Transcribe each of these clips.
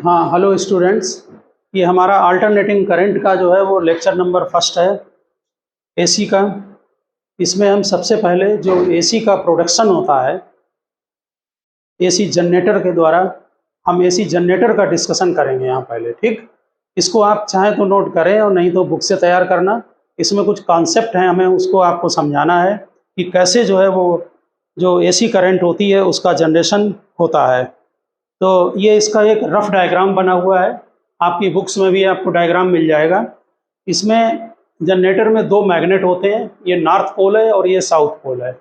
हाँ, hello students. ये हमारा अल्टरनेटिंग करंट का जो है वो लेक्चर नंबर फर्स्ट है एसी का। इसमें हम सबसे पहले जो एसी का प्रोडक्शन होता है एसी जनरेटर के द्वारा, हम एसी जनरेटर का डिस्कशन करेंगे यहाँ पहले। ठीक, इसको आप चाहें तो नोट करें और नहीं तो बुक से तैयार करना। इसमें कुछ कॉन्सेप्ट हैं, हमें उसको आपको समझाना है कि कैसे जो है वो जो एसी करंट होती है उसका जनरेशन होता है। तो ये इसका एक रफ डायग्राम बना हुआ है, आपकी बुक्स में भी आपको डायग्राम मिल जाएगा। इसमें जनरेटर में दो मैग्नेट होते हैं, ये नॉर्थ पोल है और ये साउथ पोल है।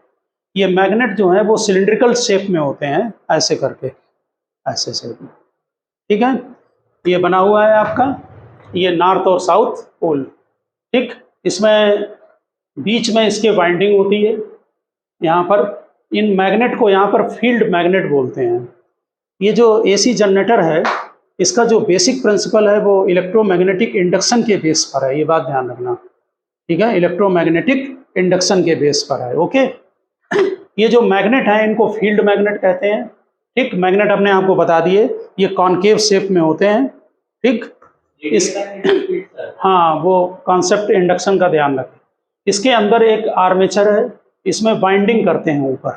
ये मैग्नेट जो है वो सिलिंड्रिकल शेप में होते हैं, ऐसे करके, ऐसे शेप में। ठीक है, ये बना हुआ है आपका, ये नॉर्थ और साउथ पोल। ठीक, इसमें बीच में इसके वाइंडिंग होती है यहाँ पर। इन मैग्नेट को यहाँ पर फील्ड मैग्नेट बोलते हैं। ये जो एसी जनरेटर है इसका जो बेसिक प्रिंसिपल है वो इलेक्ट्रोमैग्नेटिक इंडक्शन के बेस पर है, ये बात ध्यान रखना। ठीक है, इलेक्ट्रोमैग्नेटिक इंडक्शन के बेस पर है। ओके, ये जो मैग्नेट है इनको फील्ड मैग्नेट कहते हैं। ठीक, मैग्नेट अपने आप को बता दिए, ये कॉनकेव शेप में होते हैं। ठीक, इस हाँ, वो कॉन्सेप्ट इंडक्शन का ध्यान रखें। इसके अंदर एक आर्मेचर है, इसमें वाइंडिंग करते हैं ऊपर।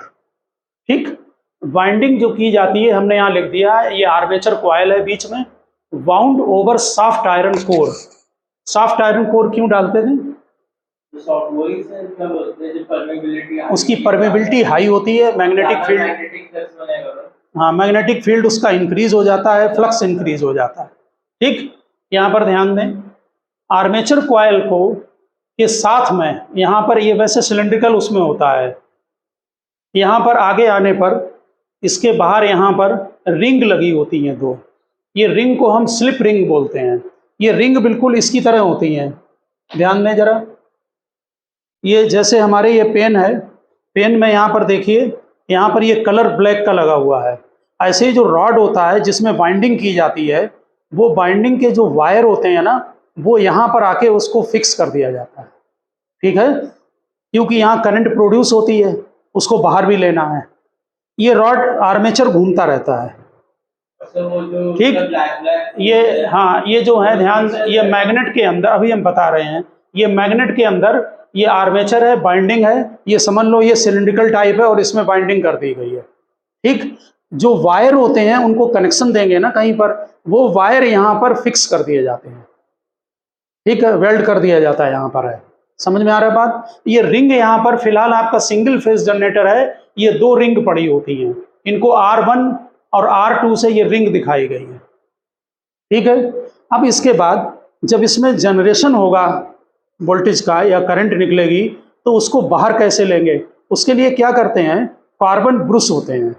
ठीक, वाइंडिंग जो की जाती है हमने यहाँ लिख दिया है, ये आर्मेचर कॉइल है बीच में, wound over soft iron core. Soft iron core क्यों डालते थे? उसकी परमेबिलिटी हाई होती है, मैग्नेटिक फील्ड, हाँ, मैग्नेटिक फील्ड उसका इंक्रीज हो जाता है, फ्लक्स इंक्रीज हो जाता है। ठीक, यहाँ पर ध्यान दें, आर्मेचर कॉइल को के साथ में यहाँ पर ये वैसे सिलिंड्रिकल उसमें होता है, यहाँ पर आगे आने पर इसके बाहर यहाँ पर रिंग लगी होती हैं दो। ये रिंग को हम स्लिप रिंग बोलते हैं। ये रिंग बिल्कुल इसकी तरह होती हैं, ध्यान दें जरा। ये जैसे हमारे ये पेन है, पेन में यहाँ पर देखिए, यहाँ पर ये कलर ब्लैक का लगा हुआ है। ऐसे ही जो रॉड होता है जिसमें बाइंडिंग की जाती है, वो बाइंडिंग के जो वायर होते हैं ना, वो यहाँ पर आके उसको फिक्स कर दिया जाता है। ठीक है, क्योंकि यहाँ करंट प्रोड्यूस होती है, उसको बाहर भी लेना है। ये रॉड आर्मेचर घूमता रहता है। ठीक, ये हाँ, ये जो है ध्यान, ये मैग्नेट के अंदर, अभी हम बता रहे हैं, ये मैग्नेट के अंदर ये आर्मेचर है, बाइंडिंग है। ये समझ लो ये सिलिंड्रिकल टाइप है और इसमें बाइंडिंग कर दी गई है। ठीक, जो वायर होते हैं उनको कनेक्शन देंगे ना कहीं पर, वो वायर यहाँ पर फिक्स कर दिए जाते हैं। ठीक है, वेल्ड कर दिया जाता है यहाँ पर, है समझ में आ रहा है बात। ये रिंग यहाँ पर फिलहाल आपका सिंगल फेज जनरेटर है, ये दो रिंग पड़ी होती हैं, इनको R1 और R2 से ये रिंग दिखाई गई है। ठीक है, अब इसके बाद जब इसमें जनरेशन होगा वोल्टेज का या करंट निकलेगी, तो उसको बाहर कैसे लेंगे? उसके लिए क्या करते हैं, कार्बन ब्रुश होते हैं।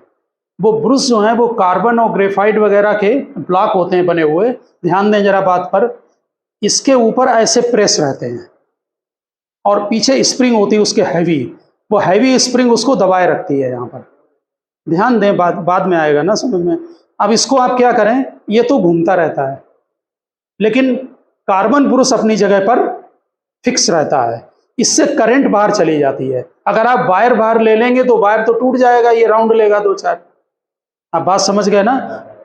वो ब्रुश जो है वो कार्बन और ग्रेफाइट वगैरह के ब्लॉक होते हैं बने हुए। ध्यान दें जरा बात पर, इसके ऊपर ऐसे प्रेस रहते हैं और पीछे स्प्रिंग होती है उसके हैवी, वो हैवी स्प्रिंग उसको दबाए रखती है यहाँ पर। ध्यान दें, बाद में आएगा ना समझ में। अब इसको आप क्या करें, ये तो घूमता रहता है लेकिन कार्बन ब्रुश अपनी जगह पर फिक्स रहता है, इससे करंट बाहर चली जाती है। अगर आप वायर बाहर ले लेंगे तो वायर तो टूट जाएगा, ये राउंड लेगा दो चार। आप बात समझ गए ना।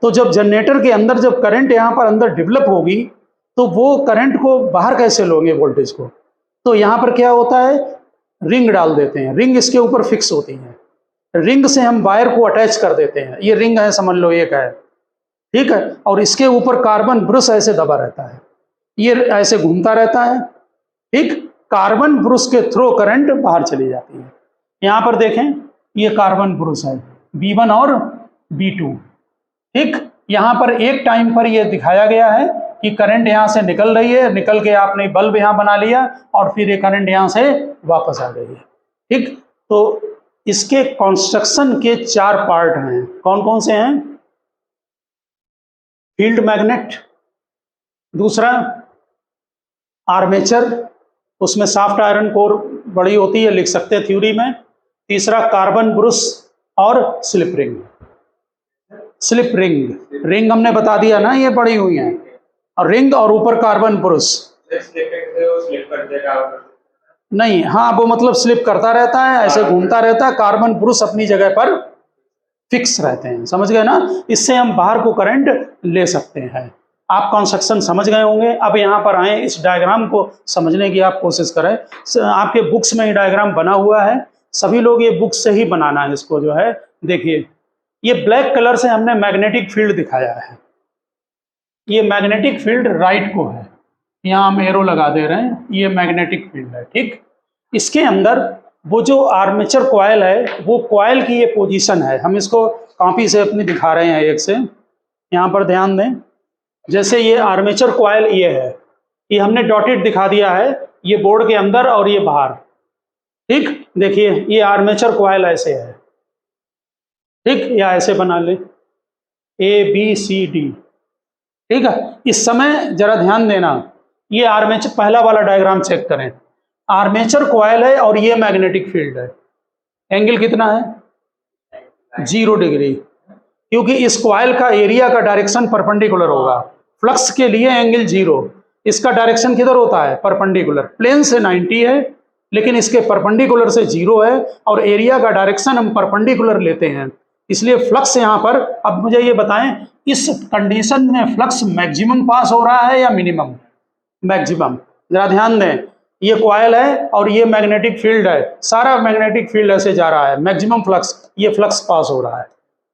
तो जब जनरेटर के अंदर जब करंट यहाँ पर अंदर डेवलप होगी, तो वो करंट को बाहर कैसे लोगे वोल्टेज को? तो यहाँ पर क्या होता है, रिंग डाल देते हैं, रिंग इसके ऊपर फिक्स होती है, रिंग से हम वायर को अटैच कर देते हैं। ये रिंग है समझ लो, एक है। ठीक है, और इसके ऊपर कार्बन ब्रुश ऐसे दबा रहता है, ये ऐसे घूमता रहता है। ठीक, कार्बन ब्रुश के थ्रू करंट बाहर चली जाती है। यहाँ पर देखें, ये कार्बन ब्रुश है B1 और B2। ठीक, यहाँ पर एक टाइम पर यह दिखाया गया है कि करंट यहाँ से निकल रही है, निकल के आपने बल्ब यहाँ बना लिया और फिर ये करंट यहाँ से वापस आ गई है। ठीक, तो इसके कंस्ट्रक्शन के 4 पार्ट हैं। कौन कौन से हैं? फील्ड मैग्नेट, दूसरा आर्मेचर, उसमें सॉफ्ट आयरन कोर बड़ी होती है, लिख सकते हैं थ्योरी में। तीसरा कार्बन ब्रुश और slip ring. Slip ring, ring हमने बता दिया ना, ये पड़ी हुई हैं, और रिंग और ऊपर कार्बन ब्रुश। नहीं, हाँ, वो मतलब स्लिप करता रहता है, ऐसे घूमता रहता है, कार्बन ब्रुश अपनी जगह पर फिक्स रहते हैं, समझ गए ना। इससे हम बाहर को करंट ले सकते हैं। आप कंस्ट्रक्शन समझ गए होंगे। अब यहाँ पर आए, इस डायग्राम को समझने की आप कोशिश करें। आपके बुक्स में ये डायग्राम बना हुआ है, सभी लोग ये बुक से ही बनाना है इसको जो है। देखिए ये ब्लैक कलर से हमने मैग्नेटिक फील्ड दिखाया है, ये मैग्नेटिक फील्ड राइट को है, यहाँ हम एरो लगा दे रहे हैं, ये मैग्नेटिक फील्ड है, ठीक। इसके अंदर वो जो आर्मेचर कॉइल है, वो कॉइल की ये पोजीशन है। हम इसको कॉपी से अपनी दिखा रहे हैं एक से, यहाँ पर ध्यान दें। जैसे ये आर्मेचर कॉइल ये है, ये हमने डॉटेड दिखा दिया है, ये बोर्ड के अंदर और ये बाहर, ठीक। देखिए ये आर्मेचर कॉइल ऐसे है, ठीक, या ऐसे बना ले ABCD, ठीक है। इस समय जरा ध्यान देना, ये आर्मेचर, पहला वाला डायग्राम चेक करें, आर्मेचर कॉइल है और ये मैग्नेटिक फील्ड है। एंगल कितना है 0 डिग्री, क्योंकि इस कॉइल का एरिया का डायरेक्शन परपेंडिकुलर होगा। फ्लक्स के लिए एंगल 0, इसका डायरेक्शन किधर होता है परपेंडिकुलर, प्लेन से 90 है लेकिन इसके परपेंडिकुलर से 0 है, और एरिया का डायरेक्शन हम परपेंडिकुलर लेते हैं, इसलिए फ्लक्स यहाँ पर। अब मुझे ये बताएं, इस कंडीशन में फ्लक्स मैक्सिमम पास हो रहा है या मिनिमम? मैक्सिमम। जरा ध्यान दें, ये कॉइल है और ये मैग्नेटिक फील्ड है, सारा मैग्नेटिक फील्ड ऐसे जा रहा है, मैक्सिमम फ्लक्स, ये फ्लक्स पास हो रहा है,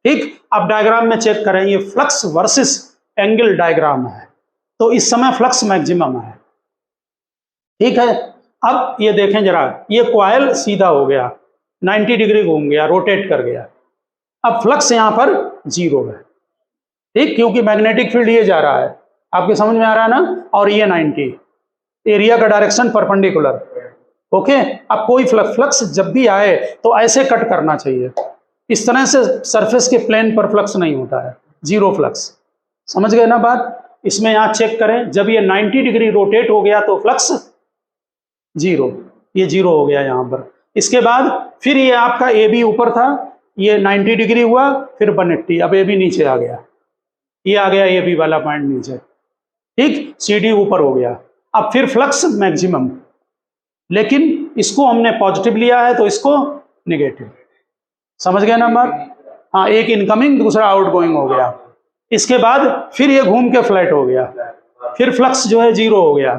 ठीक। अब डायग्राम में चेक करें, ये फ्लक्स वर्सेस एंगल डायग्राम है, तो इस समय फ्लक्स मैक्सिमम है, ठीक है। अब ये देखें जरा, ये कॉइल सीधा हो गया, 90 डिग्री घूम गया, रोटेट कर गया, अब फ्लक्स यहाँ पर 0 है, ठीक, क्योंकि मैग्नेटिक फील्ड ये जा रहा है, आपके समझ में आ रहा है ना, और ये 90, एरिया का डायरेक्शन परपेंडिकुलर, ओके। अब कोई फ्लक्स जब भी आए तो ऐसे कट करना चाहिए, इस तरह से सरफेस के प्लेन पर फ्लक्स नहीं होता है, 0 फ्लक्स, समझ गए ना बात। इसमें यहाँ चेक करें, जब ये 90 डिग्री रोटेट हो गया तो फ्लक्स 0, ये 0 हो गया यहाँ पर। इसके बाद फिर ये आपका AB ऊपर था, ये 90 डिग्री हुआ, फिर 180, अब AB नीचे आ गया, ये आ गया AB वाला पॉइंट नीचे, ठीक, CD ऊपर हो गया। अब फिर फ्लक्स मैक्सिमम, लेकिन इसको हमने पॉजिटिव लिया है तो इसको नेगेटिव, समझ गए ना बात। हाँ, एक इनकमिंग दूसरा आउटगोइंग हो गया। इसके बाद फिर ये घूम के फ्लैट हो गया, फिर फ्लक्स जो है 0 हो गया,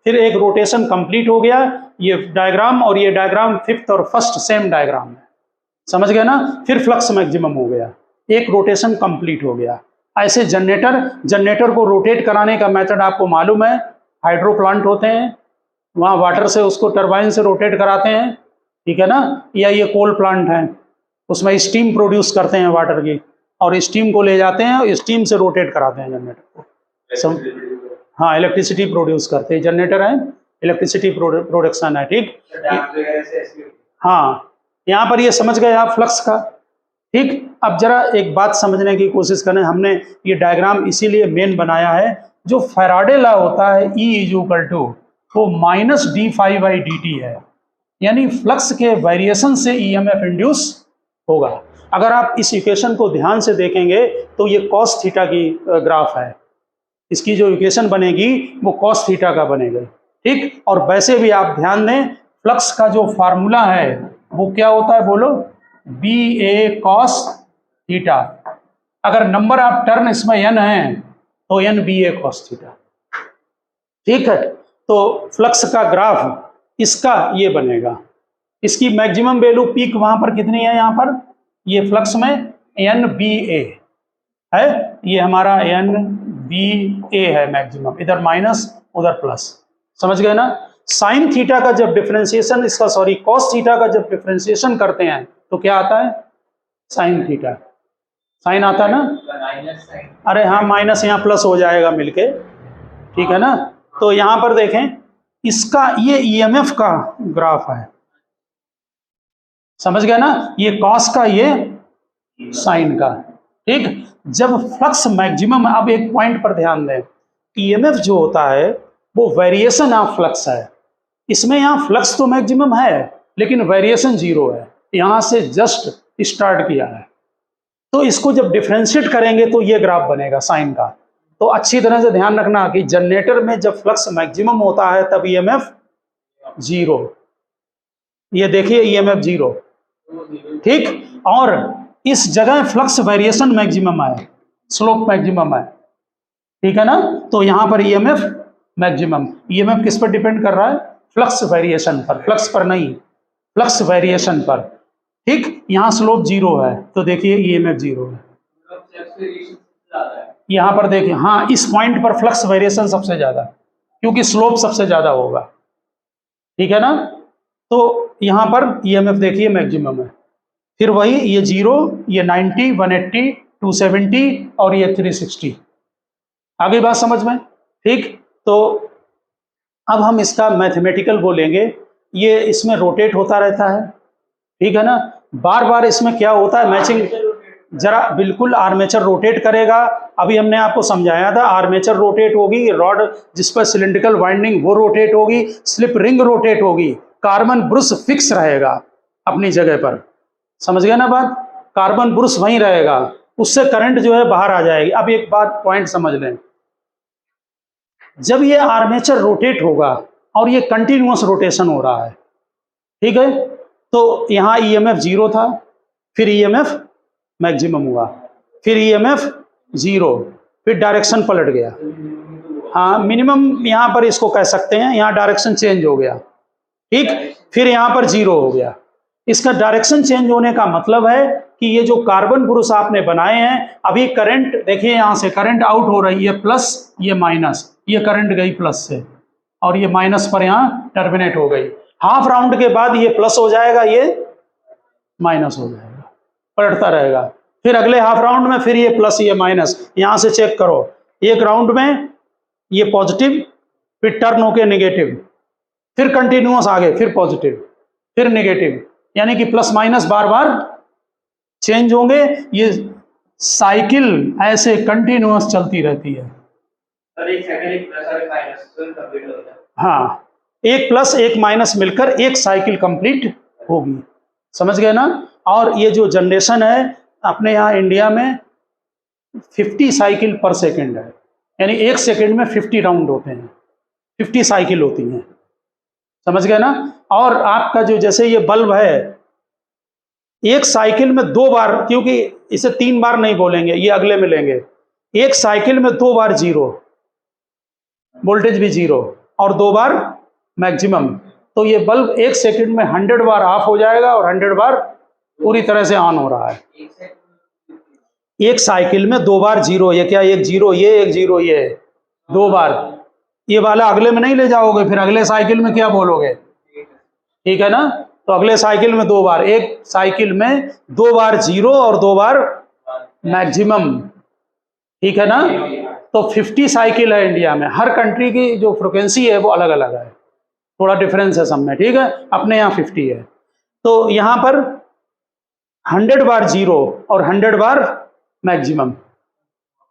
फिर एक रोटेशन कंप्लीट हो गया। ये डायग्राम और ये डायग्राम 5th और 1st सेम डायग्राम है, समझ गए ना। फिर फ्लक्स मैक्सिमम हो गया, एक रोटेशन कंप्लीट हो गया। ऐसे जनरेटर को रोटेट कराने का मेथड आपको मालूम है, हाइड्रो प्लांट होते हैं, वहाँ वाटर से उसको टरबाइन से रोटेट कराते हैं, ठीक है ना। या ये कोल प्लांट है, उसमें स्टीम प्रोड्यूस करते हैं वाटर की, और स्टीम को ले जाते हैं और स्टीम से रोटेट कराते हैं जनरेटर को। हाँ, इलेक्ट्रिसिटी प्रोड्यूस करते हैं, जनरेटर है, इलेक्ट्रिसिटी प्रोडक्शन है, ठीक। हाँ, यहाँ पर ये समझ गए आप फ्लक्स का, ठीक। अब जरा एक बात समझने की कोशिश करें, हमने ये डायग्राम इसीलिए मेन बनाया है, जो फैराडे लॉ होता है E = वो -dφ/dt है, यानी फ्लक्स के वेरिएशन से EMF इंड्यूस होगा। अगर आप इस इक्वेशन को ध्यान से देखेंगे तो ये cos थीटा की ग्राफ है, इसकी जो इक्वेशन बनेगी वो cos थीटा का बनेगा, ठीक। और वैसे भी आप ध्यान दें, फ्लक्स का जो फार्मूला है वो क्या होता है, बोलो, BA cos थीटा। अगर नंबर ऑफ टर्न इसमें n है तो NBA cos थीटा, ठीक है। तो फ्लक्स का ग्राफ इसका ये बनेगा, इसकी मैक्सिमम वैल्यू पीक वहां पर कितनी है, यहाँ पर ये फ्लक्स में NBA है, ये हमारा NBA है मैक्सिमम, इधर माइनस उधर प्लस, समझ गए ना। साइन थीटा का जब डिफरेंशिएशन, इसका सॉरी कॉस थीटा का जब डिफरेंशिएशन करते हैं तो क्या आता है, साइन थीटा, साइन आता है ना। अरे हाँ, माइनस यहाँ प्लस हो जाएगा मिलके, ठीक है ना। तो यहाँ पर देखें, इसका ये EMF का ग्राफ है, समझ गया ना, ये कॉस का, ये साइन का, ठीक। जब फ्लक्स मैक्सिमम, अब एक पॉइंट पर ध्यान दें, EMF जो होता है वो वेरिएशन ऑफ फ्लक्स है, इसमें यहाँ फ्लक्स तो मैक्सिमम है लेकिन वेरिएशन 0 है, यहाँ से जस्ट स्टार्ट किया है। तो इसको जब डिफरेंशिएट करेंगे तो ये ग्राफ बनेगा साइन का। तो अच्छी तरह से ध्यान रखना कि जनरेटर में जब फ्लक्स मैक्सिमम होता है तब EMF 0, ये देखिए EMF 0, ठीक। और इस जगह फ्लक्स वेरिएशन मैक्सिमम है, स्लोप मैक्सिमम है, ठीक है ना। तो यहाँ पर ईएमएफ मैक्सिमम, ईएमएफ किस पर डिपेंड कर रहा है? फ्लक्स वेरिएशन पर, फ्लक्स पर नहीं, फ्लक्स वेरिएशन पर, ठीक। यहाँ स्लोप जीरो है तो देखिए ईएमएफ जीरो है। यहाँ पर देखिए, हाँ इस पॉइंट पर फ्लक्स वेरिएशन सबसे ज्यादा, क्योंकि स्लोप सबसे ज्यादा होगा, ठीक है ना। तो यहाँ पर ईएमएफ देखिए मैक्सिमम है, फिर वही ये 0, ये 90, 180, 270 और ये 360। आ गई बात समझ में, ठीक। तो अब हम इसका मैथमेटिकल बोलेंगे, ये इसमें रोटेट होता रहता है, ठीक है ना। बार बार इसमें क्या होता है, मैचिंग, जरा बिल्कुल आर्मेचर रोटेट करेगा। अभी हमने आपको समझाया था, आर्मेचर रोटेट होगी, रॉड जिस पर सिलिंड्रिकल वाइंडिंग वो रोटेट होगी, स्लिप रिंग रोटेट होगी, कार्बन ब्रुश फिक्स रहेगा अपनी जगह पर, समझ गए ना बात। कार्बन ब्रुश वहीं रहेगा, उससे करंट जो है बाहर आ जाएगी। अब एक बात पॉइंट समझ लें, जब ये आर्मेचर रोटेट होगा और ये कंटिन्यूअस रोटेशन हो रहा है, ठीक है, तो यहाँ ईएमएफ जीरो था, फिर ईएमएफ मैक्सिमम हुआ, फिर ईएमएफ जीरो, फिर डायरेक्शन पलट गया। हाँ मिनिमम यहाँ पर इसको कह सकते हैं, यहाँ डायरेक्शन चेंज हो गया, ठीक। फिर यहाँ पर जीरो हो गया। इसका डायरेक्शन चेंज होने का मतलब है कि ये जो कार्बन ब्रुश आपने बनाए हैं, अभी करंट देखिए, यहाँ से करंट आउट हो रही है, प्लस ये माइनस, ये करंट गई प्लस से और ये माइनस पर यहाँ टर्मिनेट हो गई। हाफ राउंड के बाद ये प्लस हो जाएगा, ये माइनस हो जाएगा, पलटता रहेगा। फिर अगले हाफ राउंड में फिर ये प्लस, ये माइनस, यहाँ से चेक करो, एक राउंड में ये पॉजिटिव, फिर टर्न होके नेगेटिव, फिर कंटिन्यूअस आगे, फिर पॉजिटिव, फिर नेगेटिव, यानी कि प्लस माइनस बार बार चेंज होंगे। ये साइकिल ऐसे कंटिन्यूअस चलती रहती है। हाँ, एक प्लस एक माइनस मिलकर एक साइकिल कंप्लीट होगी, समझ गए ना। और ये जो जनरेशन है अपने यहाँ इंडिया में 50 साइकिल पर सेकंड है, यानी एक सेकंड में 50 राउंड होते हैं, 50 साइकिल होती हैं, समझ गए ना। और आपका जो जैसे ये बल्ब है, एक साइकिल में 2 बार, क्योंकि इसे 3 बार नहीं बोलेंगे, ये अगले में लेंगे, एक साइकिल में 2 बार जीरो, वोल्टेज भी जीरो, और 2 बार मैक्सिमम, तो ये बल्ब एक सेकंड में 100 बार ऑफ हो जाएगा और 100 बार पूरी तरह से ऑन हो रहा है। एक साइकिल में 2 बार जीरो, ये क्या, एक जीरो ये, एक जीरो ये, 2 बार। ये वाला अगले में नहीं ले जाओगे, फिर अगले साइकिल में क्या बोलोगे, ठीक है ना। तो अगले साइकिल में 2 बार, एक साइकिल में 2 बार जीरो और 2 बार मैक्सिमम, ठीक है ना। तो 50 साइकिल है इंडिया में। हर कंट्री की जो फ्रिक्वेंसी है वो अलग अलग है, थोड़ा डिफरेंस है सब में, ठीक है। अपने यहाँ 50 है, तो यहाँ पर 100 बार जीरो और 100 बार मैक्सिमम,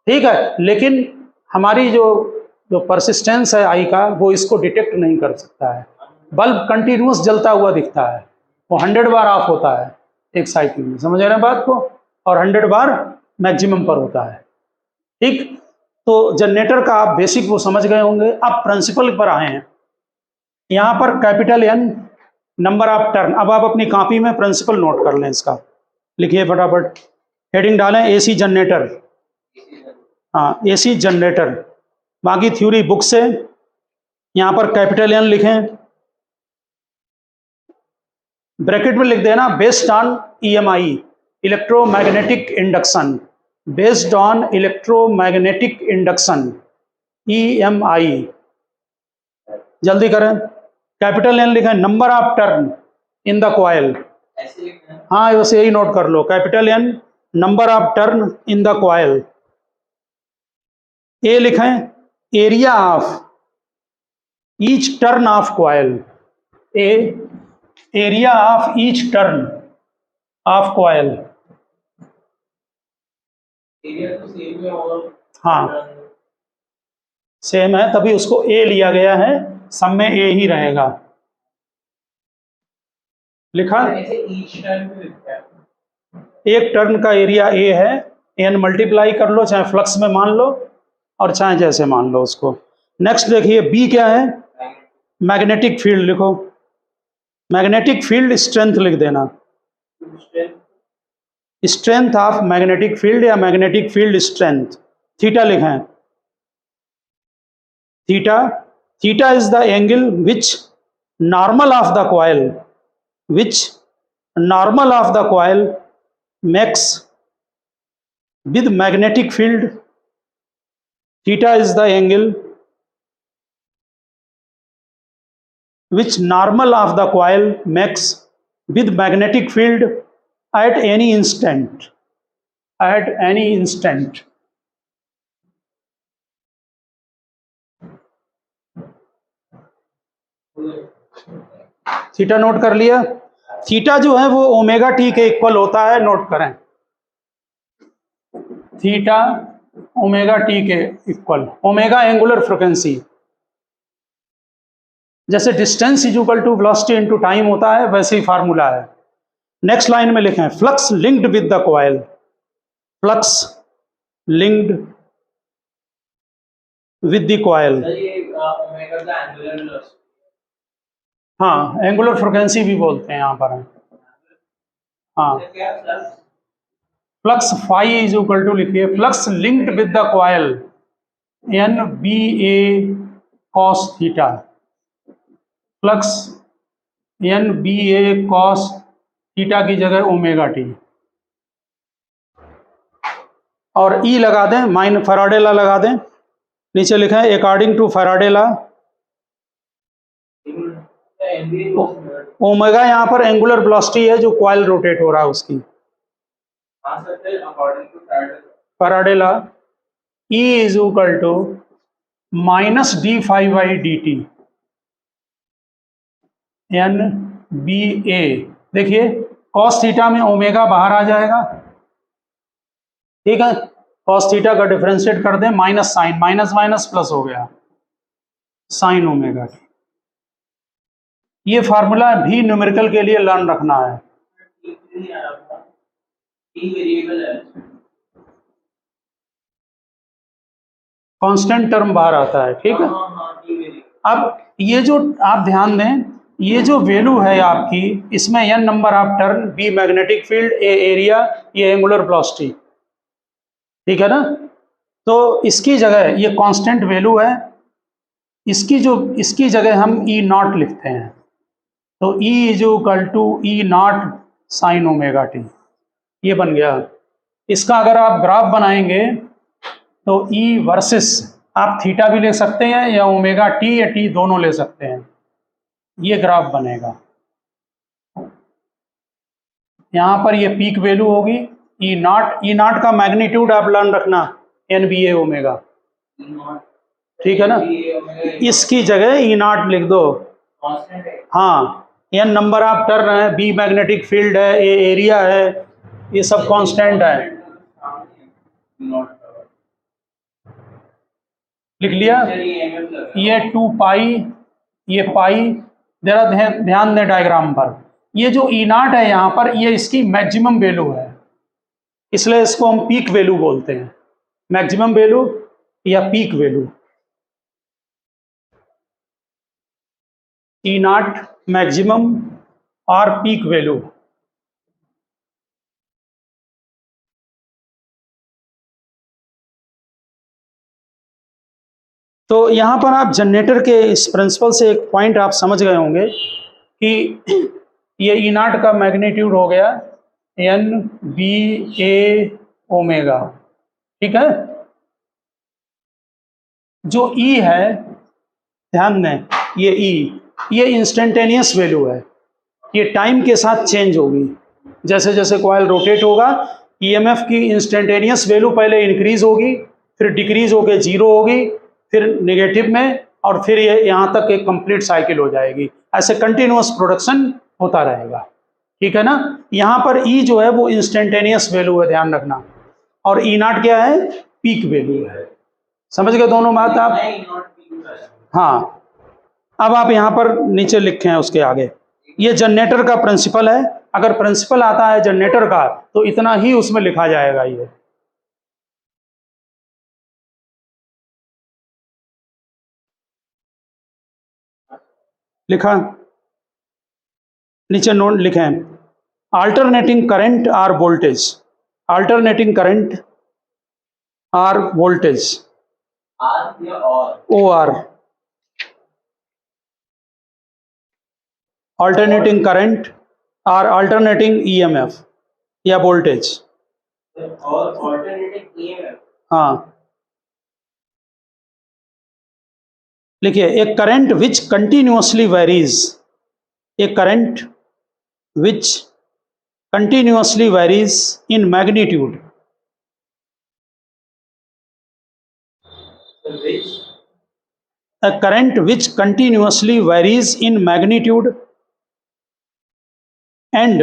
ठीक है। लेकिन हमारी जो परसिस्टेंस है आई का, वो इसको डिटेक्ट नहीं कर सकता है। बल्ब कंटिन्यूअस जलता हुआ दिखता है, वो 100 बार ऑफ होता है एक साइकिल में, समझ रहे हैं बात को, और 100 बार मैक्सिमम पर होता है, ठीक। तो जनरेटर का आप बेसिक वो समझ गए होंगे। अब प्रिंसिपल पर आए हैं। यहाँ पर capital N number of turn. अब आप अपनी कॉपी में प्रिंसिपल नोट कर लें, इसका लिखिए फटाफट, हेडिंग डालें एसी जनरेटर, हाँ एसी जनरेटर। बाकी थ्योरी बुक से यहाँ पर कैपिटल एन लिखें, ब्रैकेट में लिख देना based on EMI, electromagnetic induction, based on electromagnetic induction, EMI. जल्दी करें, कैपिटल एन लिखें, number of turn in the coil, हाँ वैसे यही नोट कर लो, capital N number of turn in the coil. A लिखें, area of each turn of coil, A area of each turn of coil. हाँ same है, तभी उसको ए लिया गया है, सब में ए ही रहेगा। लिखा, एक टर्न का एरिया ए है, एन मल्टीप्लाई कर लो, चाहे फ्लक्स में मान लो और चाहे जैसे मान लो उसको। नेक्स्ट देखिए बी क्या है, मैग्नेटिक फील्ड लिखो, मैग्नेटिक फील्ड स्ट्रेंथ लिख देना, स्ट्रेंथ ऑफ मैग्नेटिक फील्ड या मैग्नेटिक फील्ड स्ट्रेंथ, थीटा लिखें। Theta is the angle which normal of the coil, which normal of the coil makes with magnetic field. Theta is the angle which normal of the coil makes with magnetic field at any instant. At any instant. Theta note कर लिया। Theta जो है वो omega T के equal होता है, note करें। Theta omega T के इक्वल, ओमेगा एंगुलर फ्रीक्वेंसी, जैसे distance is equal to velocity into time होता है, वैसे ही फार्मूला है। नेक्स्ट लाइन में लिखें flux linked with the coil, flux linked with the coil. हाँ, एंगुलर फ्रीक्वेंसी भी बोलते हैं यहाँ पर। हाँ, flux phi is equal to, लिखिए flux linked with the coil N B A cos theta, flux N B A cos theta की जगह ओमेगा टी, और ई लगा दें, माइन फैराडे लॉ लगा दें। नीचे लिखा है according to Faraday law, omega यहाँ पर एंगुलर वेलोसिटी है जो कॉइल रोटेट हो रहा है उसकी। Faraday law, E is equal to minus D phi by D T N B A. देखिए कॉस थीटा में ओमेगा बाहर आ जाएगा, ठीक है। कॉस थीटा का डिफरेंशिएट कर दें, minus sign, minus minus plus हो गया, साइन ओमेगा टी। ये फार्मूला भी न्यूमेरिकल के लिए लर्न रखना है। कांस्टेंट टर्म बाहर आता है, ठीक है। अब ये जो आप ध्यान दें, ये जो वैल्यू है आपकी, इसमें n number of turn, b magnetic field, a area, ये एंगुलर वेलोसिटी, ठीक है ना। तो इसकी जगह ये कांस्टेंट वैल्यू है, इसकी जगह हम ई नॉट लिखते हैं। तो E is equal to E naught sine omega T, ये बन गया। इसका अगर आप ग्राफ बनाएंगे तो E वर्सेस, आप थीटा भी ले सकते हैं या ओमेगा टी या टी दोनों ले सकते हैं, ये ग्राफ बनेगा। यहाँ पर ये पीक वैल्यू होगी ई नॉट का मैग्नीट्यूड आप लर्न रखना, एन बी ए ओमेगा, ठीक है ना। इसकी जगह ई नॉट लिख दो। हाँ, एन नंबर ऑफ टर्न है, बी मैग्नेटिक फील्ड है, ए एरिया है, ये सब कांस्टेंट है। लिख लिया। ये 2 पाई, ये पाई, जरा ध्यान दें डायग्राम पर। ये जो ई नॉट है यहाँ पर, ये इसकी मैक्सिमम वैल्यू है, इसलिए इसको हम पीक वैल्यू बोलते हैं, मैक्सिमम वैल्यू या peak value. E not maximum और पीक वैल्यू। तो यहाँ पर आप जनरेटर के इस प्रिंसिपल से एक पॉइंट आप समझ गए होंगे कि ये ई नॉट का मैग्नीट्यूड हो गया एन बी ए ओमेगा, ठीक है। जो ई है, ध्यान दें, ये ई, ये इंस्टेंटेनियस वैल्यू है, ये टाइम के साथ चेंज होगी। जैसे जैसे कॉइल रोटेट होगा, ईएमएफ की इंस्टेंटेनियस वैल्यू पहले इंक्रीज होगी, फिर डिक्रीज होकर जीरो होगी, फिर नेगेटिव में, और फिर ये यहाँ तक एक कंप्लीट साइकिल हो जाएगी। ऐसे कंटिन्यूअस प्रोडक्शन होता रहेगा, ठीक है ना। यहाँ पर ई जो है वो इंस्टेंटेनियस वैल्यू है, ध्यान रखना, और ई नॉट क्या है, पीक वैल्यू है। समझ गए दोनों बात आप? हाँ, अब आप यहाँ पर नीचे लिखे हैं उसके आगे, ये जनरेटर का प्रिंसिपल है। अगर प्रिंसिपल आता है जनरेटर का तो इतना ही उसमें लिखा जाएगा। ये लिखा, नीचे नोट लिखें, अल्टरनेटिंग करंट और voltage. Alternating current or voltage, or या और, O R, alternating current or alternating EMF या वोल्टेज। और ऑल्टरनेटिंग ईएमएफ। हाँ, लिखिए a current which continuously varies, a current which continuously varies in magnitude, a current which continuously varies in magnitude and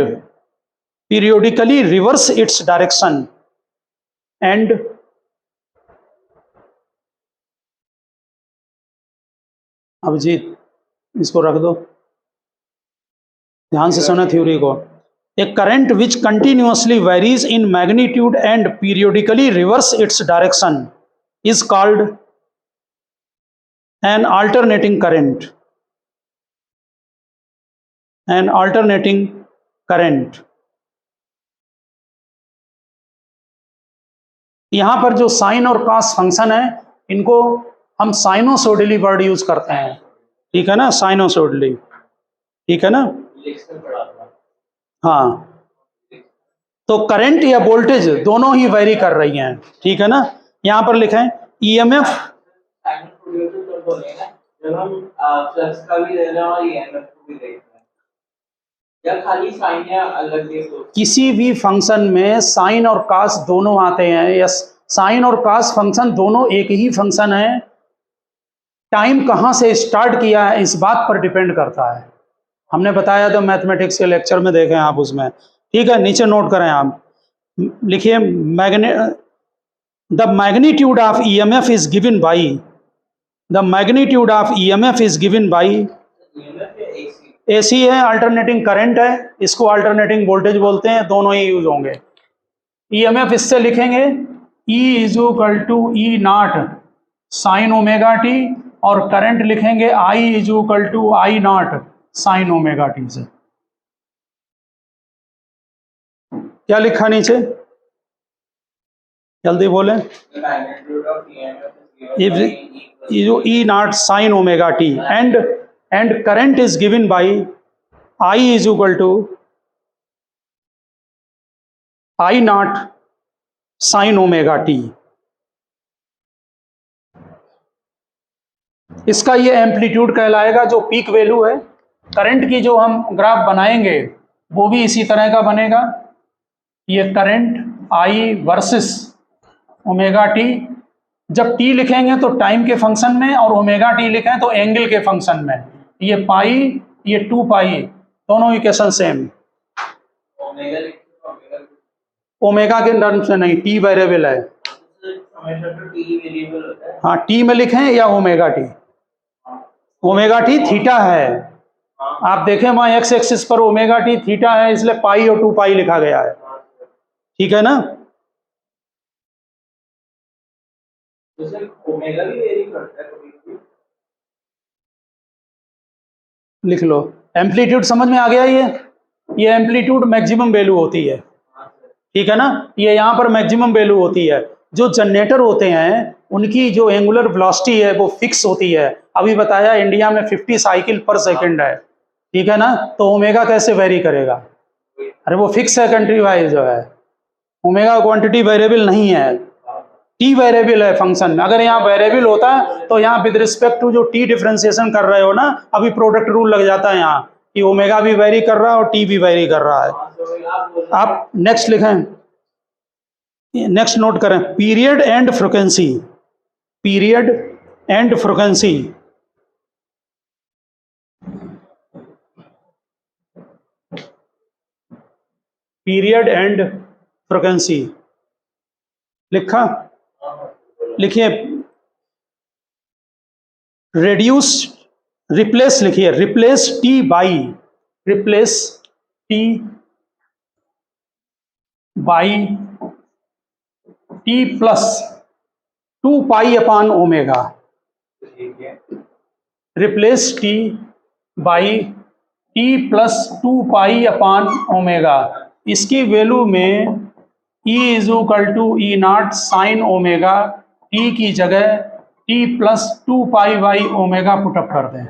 periodically reverse its direction and Abhijit इसको रख दो, ध्यान से सुना थ्योरी को। A current which continuously varies in magnitude and periodically reverse its direction is called an alternating current, an alternating current. यहां पर जो साइन और कॉस फंक्शन है, इनको हम साइनोसोइडली वर्ड यूज करते हैं, ठीक है ना, साइनोसोइडली, ठीक है ना। हाँ, तो करंट या वोल्टेज दोनों ही वेरी कर रही हैं, ठीक है ना। यहां पर लिखें ईएमएफ, जब हम फ्लक्स का भी दे रहे हैं और ईएमएफ को भी देख रहे हैं, या खाली साइन या अलग दे दो। किसी भी फंक्शन में साइन और कॉस दोनों आते हैं, या साइन और कॉस फंक्शन दोनों एक ही फंक्शन है। टाइम कहाँ से स्टार्ट किया है इस बात पर डिपेंड करता है, हमने बताया था मैथमेटिक्स के लेक्चर में, देखें आप उसमें, ठीक है। नीचे नोट करें आप, लिखिए the magnitude of EMF is given by, the magnitude of EMF is given by, AC है, अल्टरनेटिंग करंट है, इसको अल्टरनेटिंग वोल्टेज बोलते हैं, दोनों ही यूज होंगे। ईएमएफ इससे लिखेंगे E is equal to E naught sine omega T, और करंट लिखेंगे I is equal to I naught sine omega T से। क्या लिखा नीचे, जल्दी बोलें। E naught sine omega T and current is given by I is equal to I naught sine omega T. इसका ये एम्पलीट्यूड कहलाएगा, जो पीक वैल्यू है। करंट की जो हम ग्राफ बनाएंगे वो भी इसी तरह का बनेगा, ये current I versus omega T. जब टी लिखेंगे तो टाइम के फंक्शन में, और ओमेगा टी लिखें तो एंगल के फंक्शन में। ये पाई, ये 2 पाई, दोनों इक्वेशन सेम। ओमेगा के टर्म्स में नहीं, टी वेरिएबल है। हाँ, टी में लिखें या omega T, omega T theta है। आप देखें वहां एक्स एक्सिस पर ओमेगा टी थीटा है, इसलिए पाई और 2 पाई लिखा गया है, ठीक है ना। ओमेगा भी वेरी करता है कभी-कभी। लिख लो, एम्पलीट्यूड समझ में आ गया। ये एम्पलीट्यूड मैक्सिमम वैल्यू होती है, ठीक है ना। ये यहाँ पर मैक्सिमम वैल्यू होती है। जो जनरेटर होते हैं उनकी जो एंगुलर वेलोसिटी है वो फिक्स होती है। अभी बताया इंडिया में 50 साइकिल पर सेकंड है, ठीक है ना। तो ओमेगा कैसे वेरी करेगा, अरे वो फिक्स है कंट्री वाइज जो है। ओमेगा क्वांटिटी वेरिएबल नहीं है, टी वेरिएबल है फंक्शन में। अगर यहाँ वेरिएबल होता है तो यहाँ विद रिस्पेक्ट टू जो टी डिफरेंशिएशन कर रहे हो ना, अभी प्रोडक्ट रूल लग जाता है यहाँ कि ओमेगा भी वेरी कर रहा है और टी भी वेरी कर रहा है। आप नेक्स्ट लिखें, नेक्स्ट नोट करें, period and frequency, period and frequency. Period and frequency लिखा, लिखिए रेड्यूस, रिप्लेस लिखिए, replace T by, replace T by T plus 2 pi upon omega, replace T by T plus 2 pi upon omega. इसकी value में E is equal to E naught sine omega, T की जगह T plus 2 pi by omega put up कर दें,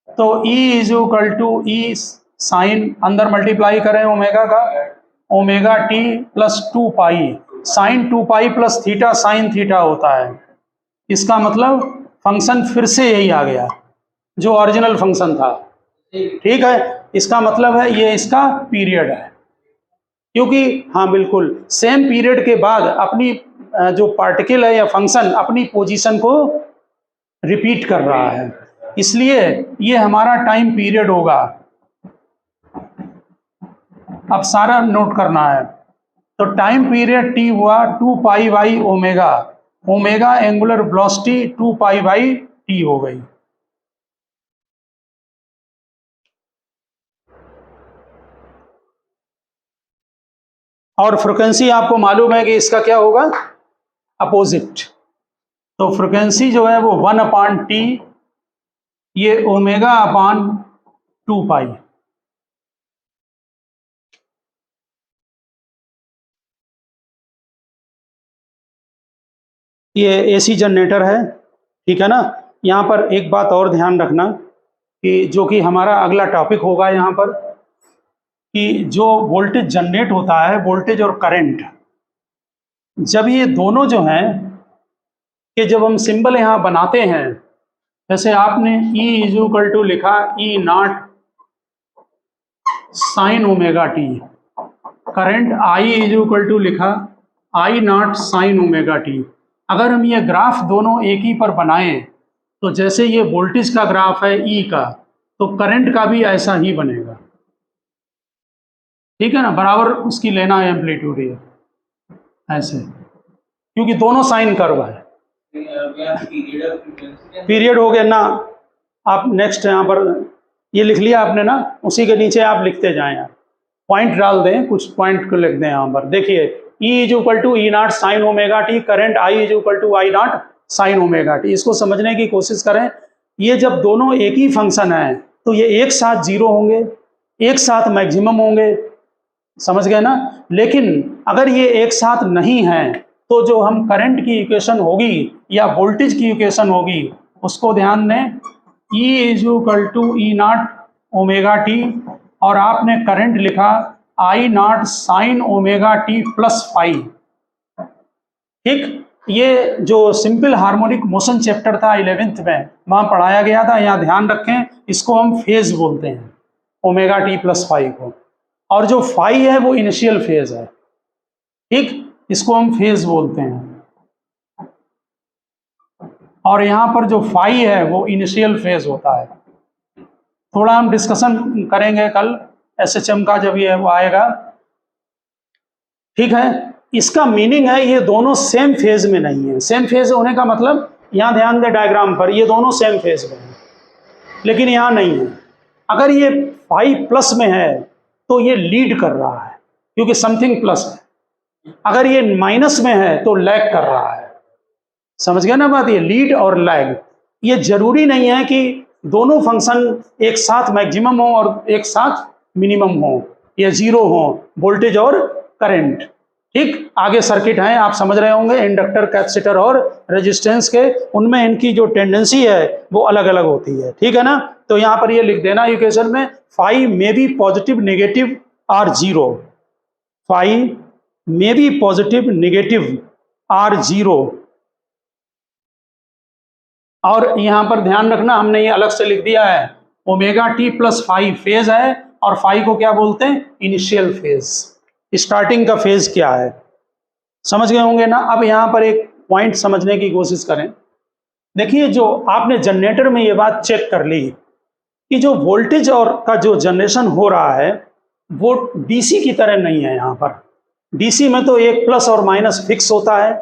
तो E is equal to E sine, अंदर multiply करें omega का, omega T plus 2 pi, sine 2 pi plus theta sine theta होता है। इसका मतलब फंक्शन फिर से यही आ गया जो ओरिजिनल फंक्शन था। ठीक है, इसका मतलब है ये इसका पीरियड है, क्योंकि हाँ बिल्कुल सेम पीरियड के बाद अपनी जो पार्टिकल है या फंक्शन अपनी पोजीशन को रिपीट कर रहा है, इसलिए ये हमारा टाइम पीरियड होगा। अब सारा नोट करना है, तो टाइम पीरियड टी हुआ 2 pi by omega, omega angular velocity 2 pi by T हो गई। और फ्रिक्वेंसी आपको मालूम है कि इसका क्या होगा, अपोजिट। तो फ्रिक्वेंसी जो है वो 1 अपान टी, ये ओमेगा अपान 2 पाई। ये एसी जनरेटर है, ठीक है ना। यहाँ पर एक बात और ध्यान रखना कि जो कि हमारा अगला टॉपिक होगा यहाँ पर, कि जो वोल्टेज जनरेट होता है, वोल्टेज और करंट, जब ये दोनों जो हैं कि जब हम सिंबल यहाँ बनाते हैं, जैसे आपने E इज इक्वल टू लिखा E naught sine omega T, current I is equal to लिखा I naught sine omega T. अगर हम ये ग्राफ दोनों एक ही पर बनाएं, तो जैसे ये वोल्टेज का ग्राफ है E का, तो करंट का भी ऐसा ही बनेगा, ठीक है ना, बराबर उसकी लेना है एम्पलीट्यूड ये ऐसे, क्योंकि दोनों साइन कर्व है। पीरियड हो गया ना, आप नेक्स्ट यहाँ पर ये लिख लिया आपने ना, उसी के नीचे आप लिखते जाएं, यार पॉइंट डाल दें, कुछ पॉइंट को लिख दें यहाँ पर। देखिए E is equal to E naught sine omega T, current I is equal to I naught sine omega T. इसको समझने की कोशिश करें, ये जब दोनों एक ही फंक्शन है तो ये एक साथ जीरो होंगे, एक साथ मैक्सिमम होंगे, समझ गए ना। लेकिन अगर ये एक साथ नहीं है, तो जो हम करंट की इक्वेशन होगी या वोल्टेज की इक्वेशन होगी, उसको ध्यान दें, E is equal to E naught omega T, और आपने करंट लिखा I naught sine omega T plus phi. ठीक, ये जो सिंपल हार्मोनिक मोशन चैप्टर था 11th में, वहाँ पढ़ाया गया था। यहाँ ध्यान रखें, इसको हम फेज बोलते हैं, ओमेगा टी प्लस फाई को, और जो फाई है वो इनिशियल फेज है, ठीक, इसको हम फेज बोलते हैं। और यहाँ पर जो फाई है वो इनिशियल फेज होता है। थोड़ा हम डिस्कशन करेंगे कल एसएचएम का जब ये वो आएगा, ठीक है। इसका मीनिंग है ये दोनों सेम फेज में नहीं है। सेम फेज होने का मतलब, यहाँ ध्यान दें डायग्राम पर, ये दोनों सेम फेज में है, लेकिन यहाँ नहीं है। अगर ये फाई प्लस में है तो ये लीड कर रहा है, क्योंकि समथिंग प्लस है। अगर ये माइनस में है तो लैग कर रहा है, समझ गए ना बात। ये लीड और लैग, ये जरूरी नहीं है कि दोनों फंक्शन एक साथ मैक्सिमम हो और एक साथ मिनिमम हो या जीरो हो, वोल्टेज और करंट। ठीक, आगे सर्किट हैं, आप समझ रहे होंगे, इंडक्टर, कैपेसिटर और रेजिस्टेंस के, उनमें इनकी जो टेंडेंसी है वो अलग अलग होती है, ठीक है ना। तो यहाँ पर ये लिख देना इक्वेशन में, phi may be positive negative or zero, phi may be positive negative or zero. और यहाँ पर ध्यान रखना, हमने ये अलग से लिख दिया है, omega T plus phi phase है, और फाई को क्या बोलते हैं, इनिशियल फेज, स्टार्टिंग का फेज क्या है, समझ गए होंगे ना। अब यहाँ पर एक पॉइंट समझने की कोशिश करें। देखिए, जो आपने जनरेटर में ये बात चेक कर ली कि जो वोल्टेज और का जो जनरेशन हो रहा है वो डीसी की तरह नहीं है। यहाँ पर डीसी में तो एक प्लस और माइनस फिक्स होता है,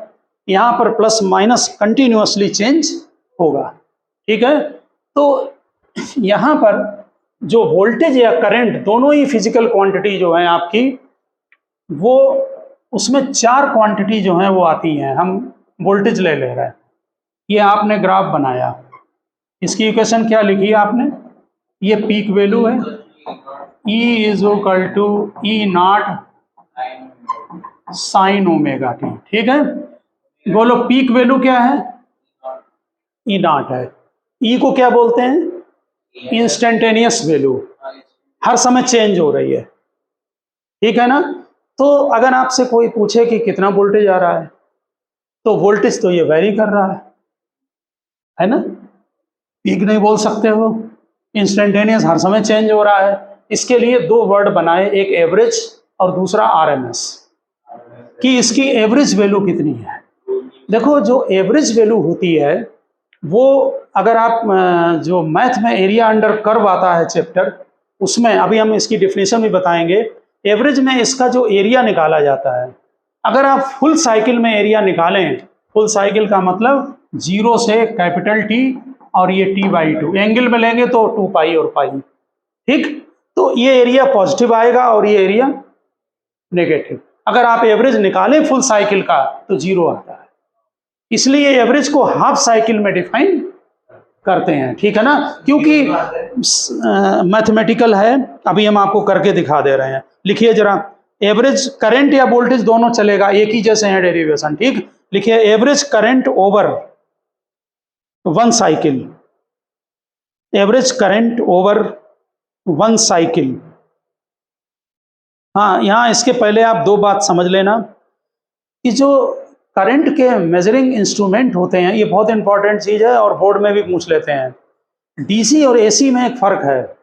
यहाँ पर प्लस माइनस कंटिन्यूअसली चेंज होगा, ठीक है। तो यहाँ पर जो वोल्टेज या करंट दोनों ही फिजिकल क्वांटिटी जो है आपकी, वो उसमें चार क्वांटिटी जो हैं वो आती हैं। हम वोल्टेज ले रहे हैं, ये आपने ग्राफ बनाया, इसकी इक्वेशन क्या लिखी आपने, ये पीक वैल्यू है, E is equal to E naught sine omega T, ठीक है। बोलो पीक वैल्यू क्या है, ई नॉट है। ई को क्या बोलते हैं, इंस्टेंटेनियस वैल्यू, हर समय चेंज हो रही है, ठीक है ना। तो अगर आपसे कोई पूछे कि कितना वोल्टेज आ रहा है, तो वोल्टेज तो ये वैरी कर रहा है ना, पीक नहीं बोल सकते हो, इंस्टेंटेनियस हर समय चेंज हो रहा है। इसके लिए दो वर्ड बनाए, एक एवरेज और दूसरा आरएमएस, कि इसकी एवरेज वैल्यू कितनी है। देखो जो एवरेज वैल्यू होती है वो, अगर आप जो मैथ में एरिया अंडर कर्व आता है चैप्टर, उसमें अभी हम इसकी डिफिनेशन भी बताएंगे। एवरेज में इसका जो एरिया निकाला जाता है, अगर आप फुल साइकिल में एरिया निकालें, फुल साइकिल का मतलब 0 से कैपिटल टी और ये t/2, एंगल में लेंगे तो 2 पाई और पाई, ठीक। तो ये एरिया पॉजिटिव आएगा और ये एरिया नेगेटिव। अगर आप एवरेज निकालें फुल साइकिल का तो 0 आता है, इसलिए एवरेज को हाफ साइकिल में डिफाइन करते हैं, ठीक है ना, क्योंकि मैथमेटिकल है। अभी हम आपको करके दिखा दे रहे हैं। लिखिए जरा, एवरेज करंट या वोल्टेज दोनों चलेगा, एक ही जैसे हैं डेरिवेशन, ठीक। लिखिए average current over one cycle, average current over one cycle. हाँ, यहाँ इसके पहले आप दो बात समझ लेना कि जो करंट के मेजरिंग इंस्ट्रूमेंट होते हैं, ये बहुत इंपॉर्टेंट चीज़ है और बोर्ड में भी पूछ लेते हैं। डीसी और एसी में एक फ़र्क है।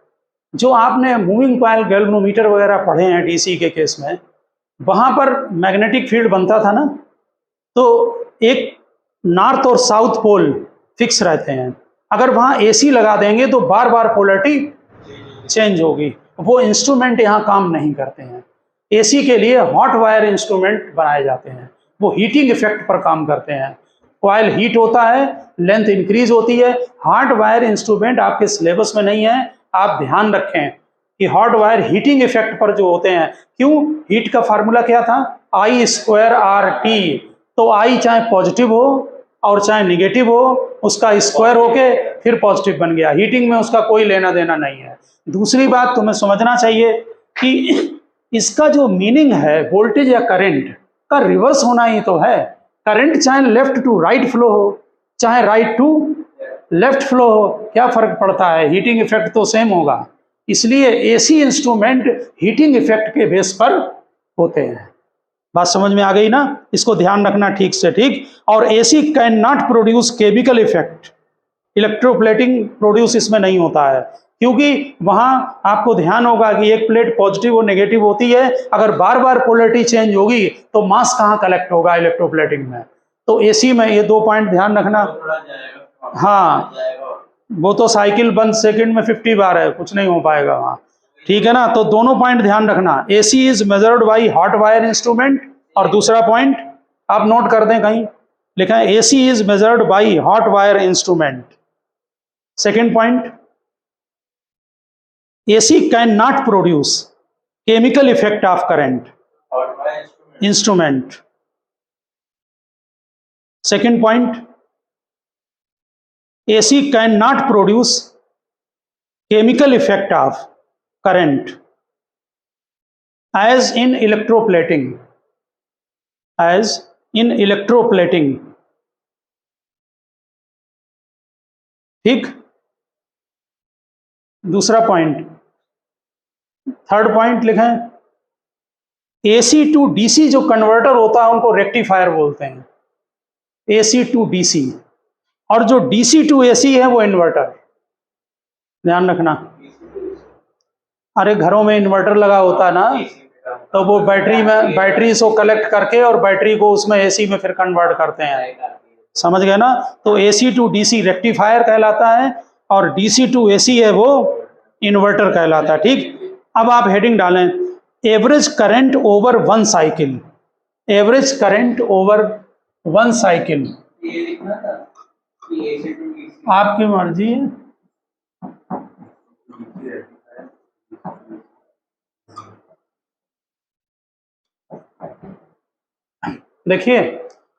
जो आपने मूविंग कॉइल गैल्वेनोमीटर वगैरह पढ़े हैं डीसी के केस में, वहाँ पर मैग्नेटिक फील्ड बनता था ना, तो एक नॉर्थ और साउथ पोल फिक्स रहते हैं। अगर वहाँ एसी लगा देंगे तो बार बार पोलरिटी चेंज होगी, वो इंस्ट्रूमेंट यहाँ काम नहीं करते हैं। एसी के लिए हॉट वायर इंस्ट्रूमेंट बनाए जाते हैं, वो हीटिंग इफेक्ट पर काम करते हैं। कॉइल हीट होता है, लेंथ इंक्रीज होती है। हॉट वायर इंस्ट्रूमेंट आपके सिलेबस में नहीं है, आप ध्यान रखें कि हॉट वायर हीटिंग इफेक्ट पर जो होते हैं। क्यों, हीट का फार्मूला क्या था, I²RT। तो I चाहे पॉजिटिव हो और चाहे निगेटिव हो, उसका स्क्वायर होके फिर पॉजिटिव बन गया। हीटिंग में उसका कोई लेना देना नहीं है। दूसरी बात तुम्हें समझना चाहिए कि इसका जो मीनिंग है वोल्टेज या करंट का रिवर्स होना ही तो है। करंट चाहे लेफ्ट टू राइट फ्लो हो, चाहे राइट टू लेफ्ट फ्लो हो, क्या फर्क पड़ता है, हीटिंग इफेक्ट तो सेम होगा। इसलिए एसी इंस्ट्रूमेंट हीटिंग इफेक्ट के बेस पर होते हैं। बात समझ में आ गई ना, इसको ध्यान रखना ठीक से, ठीक। और AC can not produce chemical effect, electroplating produce इसमें नहीं होता है, क्योंकि वहां आपको ध्यान होगा कि एक प्लेट पॉजिटिव और नेगेटिव होती है। अगर बार बार पोलरिटी चेंज होगी तो मास कहाँ कलेक्ट होगा इलेक्ट्रोप्लेटिंग में। तो एसी में ये 2 पॉइंट ध्यान रखना। हाँ, वो तो साइकिल 1 सेकंड में 50 बार है, कुछ नहीं हो पाएगा वहाँ, ठीक है ना। तो दोनों पॉइंट ध्यान रखना, AC is measured by hot wire instrument, और दूसरा पॉइंट आप नोट कर दें, कहीं लिखा है AC is measured by hot wire instrument. Second point, AC cannot produce chemical effect of current instrument. Second point, AC cannot produce chemical effect of current as in electroplating, as in electroplating, ठीक। दूसरा point, third point लिखें, AC to DC जो converter होता है उनको rectifier बोलते हैं, AC to DC। और जो DC टू AC है वो इन्वर्टर, ध्यान रखना। अरे घरों में इन्वर्टर लगा होता है ना, तो वो बैटरी को कलेक्ट करके और बैटरी को उसमें AC में फिर कन्वर्ट करते हैं, समझ गए ना। तो AC टू DC रेक्टिफायर कहलाता है और DC टू AC है वो इन्वर्टर कहलाता है, ठीक। अब आप हेडिंग डालें, average current over one cycle, average current over one cycle. आपकी मर्जी है। देखिए,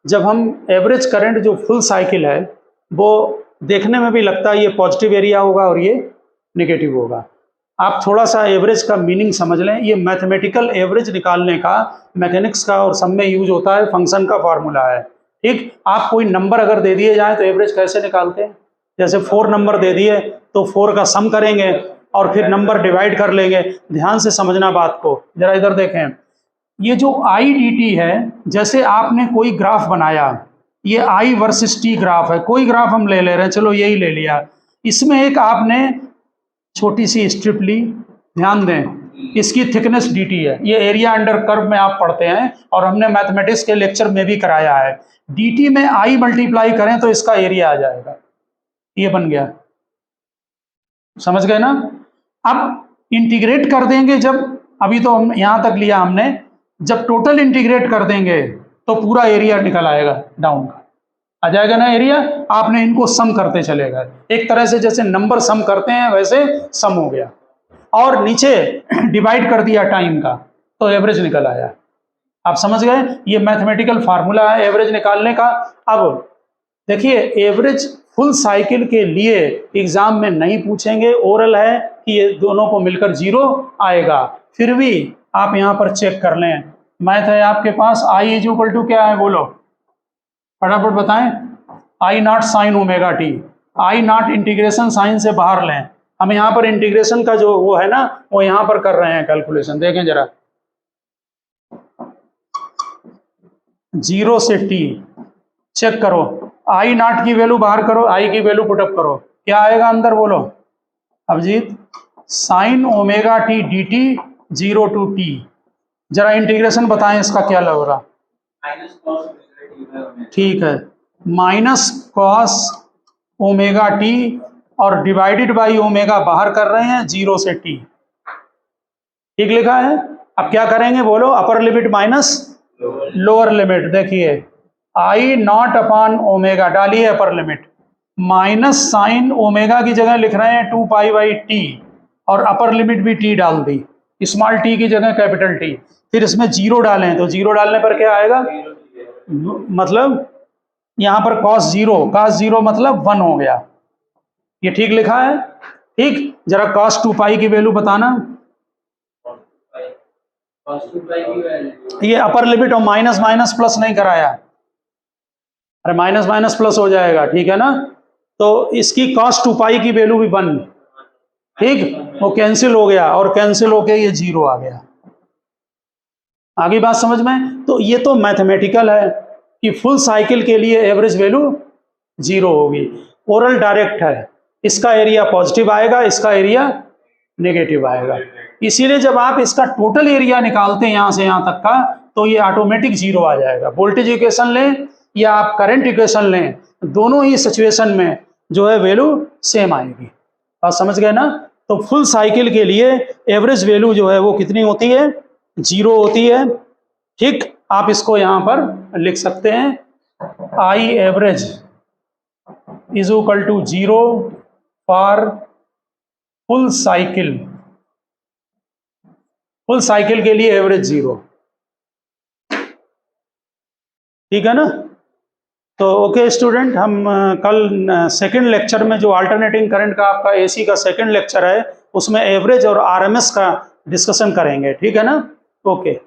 जब हम एवरेज करंट जो फुल साइकिल है वो देखने में भी लगता है ये पॉजिटिव एरिया होगा और ये नेगेटिव होगा। आप थोड़ा सा एवरेज का मीनिंग समझ लें। ये मैथमेटिकल एवरेज निकालने का मैकेनिक्स का और सब में यूज होता है, फंक्शन का फार्मूला है। ठीक, आप कोई नंबर अगर दे दिए जाए तो एवरेज कैसे निकालते हैं? जैसे 4 नंबर दे दिए तो 4 का सम करेंगे और फिर नंबर डिवाइड कर लेंगे। ध्यान से समझना बात को, जरा इधर देखें। ये जो आई डी टी है, जैसे आपने कोई ग्राफ बनाया, ये आई वर्सेस टी ग्राफ है, कोई ग्राफ हम ले रहे हैं, चलो यही ले लिया। इसमें एक आपने छोटी सी स्ट्रिप ली, ध्यान दें, इसकी थिकनेस डी टी है। ये एरिया अंडर कर्व में आप पढ़ते हैं और हमने मैथमेटिक्स के लेक्चर में भी कराया है। डी टी में आई मल्टीप्लाई करें तो इसका एरिया आ जाएगा, ये बन गया। समझ गए ना? अब इंटीग्रेट कर देंगे जब, अभी तो हम यहां तक लिया हमने, जब टोटल इंटीग्रेट कर देंगे तो पूरा एरिया निकल आएगा, डाउन का आ जाएगा ना एरिया। आपने इनको सम करते चले गए, एक तरह से जैसे नंबर सम करते हैं वैसे सम हो गया, और नीचे डिवाइड कर दिया टाइम का तो एवरेज निकल आया। आप समझ गए? ये मैथमेटिकल फार्मूला है एवरेज निकालने का। अब देखिए, एवरेज फुल साइकिल के लिए एग्जाम में नहीं पूछेंगे, ओरल है कि ये दोनों को मिलकर 0 आएगा। फिर भी आप यहाँ पर चेक कर लें। मैथ है आपके पास, आई इज इक्वल टू क्या है, बोलो फटाफट बताएं। I naught sine omega t, I naught integration sine से बाहर लें। हम यहाँ पर इंटीग्रेशन का जो वो है ना, वो यहाँ पर कर रहे हैं कैलकुलेशन, देखें जरा। 0 से टी चेक करो, आई नॉट की वैल्यू बाहर करो, आई की वैल्यू पुटअप करो, क्या आएगा अंदर, बोलो Abhijit. Sine omega T D T 0 to T. जरा इंटीग्रेशन बताएं इसका क्या लग रहा। ठीक है, माइनस कॉस ओमेगा टी और डिवाइडेड बाई ओमेगा बाहर कर रहे हैं 0 से टी। ठीक लिखा है। अब क्या करेंगे बोलो, upper limit minus lower limit. देखिए आई नॉट अपॉन ओमेगा डालिए upper limit, minus sine omega की जगह लिख रहे हैं 2 पाई बाई टी, और अपर लिमिट भी टी डाल दी, स्मॉल टी की जगह कैपिटल टी। फिर इसमें 0 डालें तो 0 डालने पर क्या आएगा, मतलब यहाँ पर cos 0 मतलब 1 हो गया। ये ठीक लिखा है? ठीक, जरा cos 2 पाई की वैल्यू बताना। ये अपर लिमिट और माइनस माइनस प्लस नहीं कराया, अरे माइनस माइनस प्लस हो जाएगा, ठीक है ना। तो इसकी cos 2 पाई की वैल्यू भी 1, ठीक, वो कैंसिल हो गया और कैंसिल होके ये 0 आ गया। आगे बात समझ में? तो ये तो मैथमेटिकल है कि फुल साइकिल के लिए एवरेज वैल्यू 0 होगी। ओरल डायरेक्ट है, इसका एरिया पॉजिटिव आएगा, इसका एरिया नेगेटिव आएगा। इसीलिए जब आप इसका टोटल एरिया निकालते हैं यहाँ से यहाँ तक का, तो ये ऑटोमेटिक 0 आ जाएगा। वोल्टेज इक्वेशन लें या आप करंट इक्वेशन लें, दोनों ही सिचुएशन में जो है वैल्यू सेम आएगी। बात समझ गए ना? तो फुल साइकिल के लिए एवरेज वैल्यू जो है वो कितनी होती है, 0 होती है। ठीक, आप इसको यहाँ पर लिख सकते हैं, I average is equal to 0 for full cycle. Full cycle के लिए एवरेज 0, ठीक है ना। तो ओके स्टूडेंट, हम कल सेकंड लेक्चर में जो अल्टरनेटिंग करंट का आपका एसी का सेकंड लेक्चर है, उसमें एवरेज और आरएमएस का डिस्कशन करेंगे, ठीक है ना। ओके।